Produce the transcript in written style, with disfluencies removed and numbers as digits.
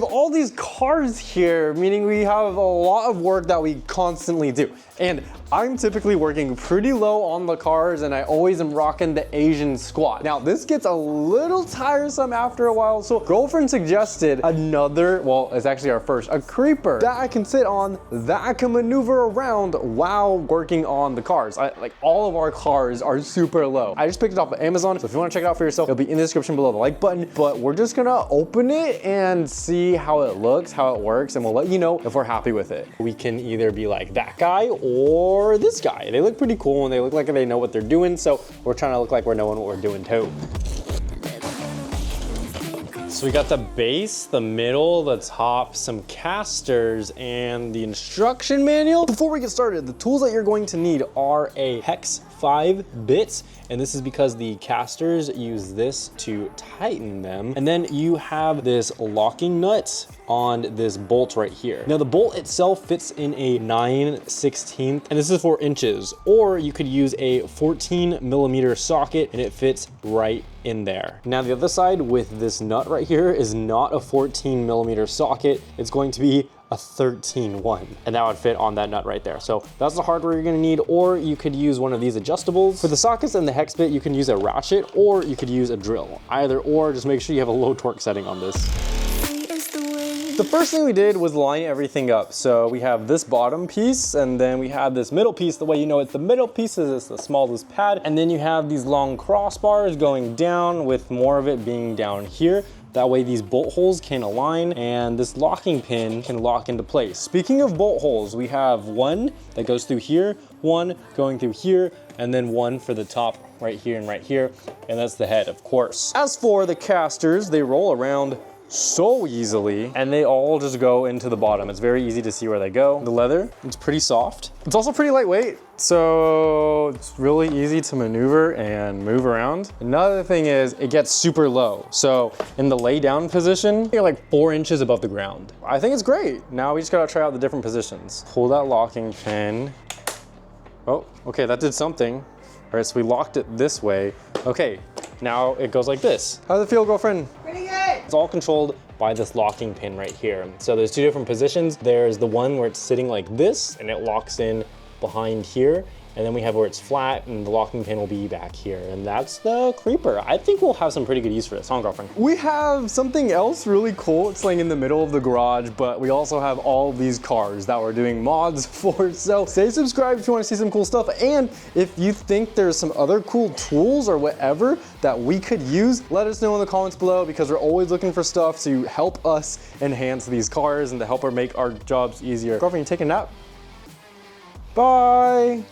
All these cars here, meaning we have a lot of work that we constantly do. And I'm typically working pretty low on the cars, and I always am rocking the Asian squat. Now this gets a little tiresome after a while, so girlfriend suggested another, well, it's actually our first, a creeper that I can sit on, that I can maneuver around while working on the cars. Like all of our cars are super low. I just picked it off of Amazon, so if you want to check it out for yourself, it'll be in the description below the like button. But we're just gonna open it and see how it looks, how it works, and we'll let you know if we're happy with it. We can either be like that guy or this guy. They look pretty cool and they look like they know what they're doing, so we're trying to look like we're knowing what we're doing too. So we got the base, the middle, the top, some casters, and the instruction manual. Before we get started, the tools that you're going to need are a hex 5 bits, and this is because the casters use this to tighten them. And then you have this locking nut on this bolt right here. Now the bolt itself fits in a 9/16, and this is 4 inches, or you could use a 14mm socket and it fits right in there. Now the other side with this nut right here is not a 14mm socket, it's going to be a 13-1, and that would fit on that nut right there. So that's the hardware you're gonna need, or you could use one of these adjustables. For the sockets and the hex bit, you can use a ratchet, or you could use a drill. Either or, just make sure you have a low torque setting on this. The first thing we did was line everything up. So we have this bottom piece, and then we have this middle piece. The way you know it's the middle piece is it's the smallest pad, and then you have these long crossbars going down with more of it being down here. That way these bolt holes can align and this locking pin can lock into place. Speaking of bolt holes, we have one that goes through here, one going through here, and then one for the top right here and right here. And that's the head, of course. As for the casters, they roll around so easily, and they all just go into the bottom. It's very easy to see where they go. The leather, it's pretty soft. It's also pretty lightweight, so it's really easy to maneuver and move around. Another thing is it gets super low. So in the lay down position, you're like 4 inches above the ground. I think it's great. Now we just gotta try out the different positions. Pull that locking pin. Oh, okay, that did something. All right, so we locked it this way. Okay, now it goes like this. How's it feel, girlfriend? Pretty good. It's all controlled by this locking pin right here. So there's 2 different positions. There's the one where it's sitting like this and it locks in behind here. And then we have where it's flat and the locking pin will be back here. And that's the creeper. I think we'll have some pretty good use for this, huh, girlfriend? We have something else really cool. It's laying in the middle of the garage, but we also have all these cars that we're doing mods for. So stay subscribed if you want to see some cool stuff. And if you think there's some other cool tools or whatever that we could use, let us know in the comments below, because we're always looking for stuff to help us enhance these cars and to help make our jobs easier. Girlfriend, you take a nap? Bye.